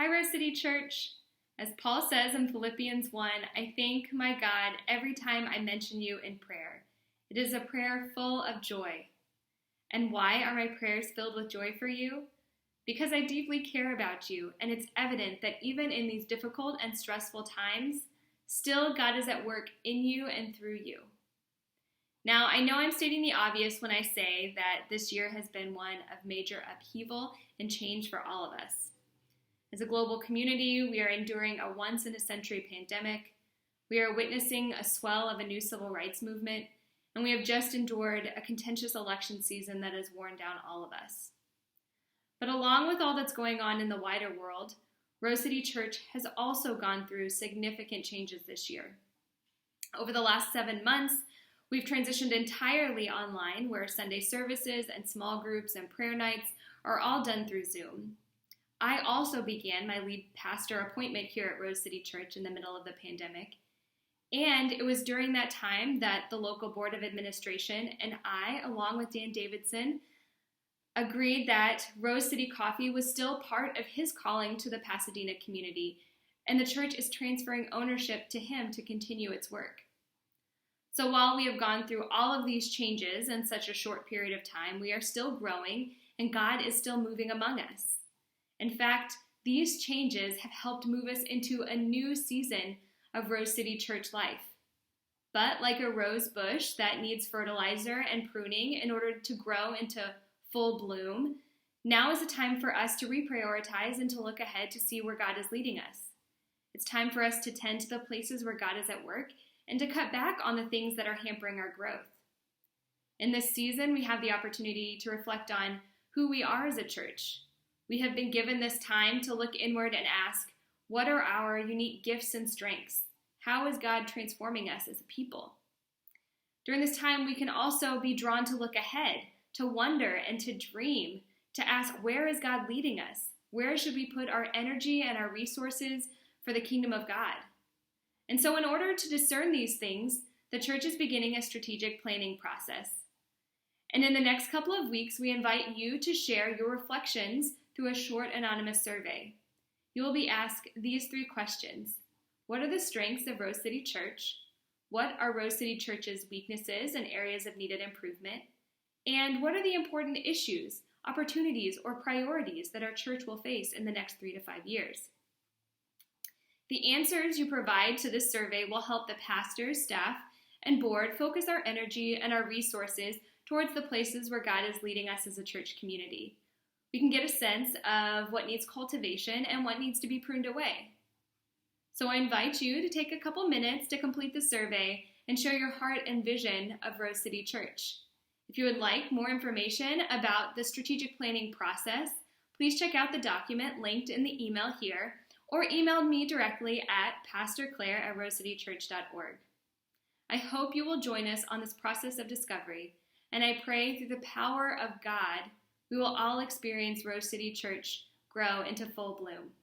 Hi, Rose City Church. As Paul says in Philippians 1, I thank my God every time I mention you in prayer. It is a prayer full of joy. And why are my prayers filled with joy for you? Because I deeply care about you, and it's evident that even in these difficult and stressful times, still God is at work in you and through you. Now, I know I'm stating the obvious when I say that this year has been one of major upheaval and change for all of us. As a global community, we are enduring a once-in-a-century pandemic. We are witnessing a swell of a new civil rights movement, and we have just endured a contentious election season that has worn down all of us. But along with all that's going on in the wider world, Rose City Church has also gone through significant changes this year. Over the last 7 months, we've transitioned entirely online, where Sunday services and small groups and prayer nights are all done through Zoom. I also began my lead pastor appointment here at Rose City Church in the middle of the pandemic. And it was during that time that the local board of administration and I, along with Dan Davidson, agreed that Rose City Coffee was still part of his calling to the Pasadena community, and the church is transferring ownership to him to continue its work. So while we have gone through all of these changes in such a short period of time, we are still growing, and God is still moving among us. In fact, these changes have helped move us into a new season of Rose City Church life. But like a rose bush that needs fertilizer and pruning in order to grow into full bloom, now is the time for us to reprioritize and to look ahead to see where God is leading us. It's time for us to tend to the places where God is at work and to cut back on the things that are hampering our growth. In this season, we have the opportunity to reflect on who we are as a church. We have been given this time to look inward and ask, what are our unique gifts and strengths? How is God transforming us as a people? During this time, we can also be drawn to look ahead, to wonder and to dream, to ask, where is God leading us? Where should we put our energy and our resources for the kingdom of God? And so in order to discern these things, the church is beginning a strategic planning process. And in the next couple of weeks, we invite you to share your reflections through a short anonymous survey. You will be asked these 3 questions. What are the strengths of Rose City Church? What are Rose City Church's weaknesses and areas of needed improvement? And what are the important issues, opportunities, or priorities that our church will face in the next 3 to 5 years? The answers you provide to this survey will help the pastors, staff, and board focus our energy and our resources towards the places where God is leading us as a church community. We can get a sense of what needs cultivation and what needs to be pruned away. So I invite you to take a couple minutes to complete the survey and share your heart and vision of Rose City Church. If you would like more information about the strategic planning process, please check out the document linked in the email here, or email me directly at pastorclaire@rosecitychurch.org. I hope you will join us on this process of discovery, and I pray through the power of God, we will all experience Rose City Church grow into full bloom.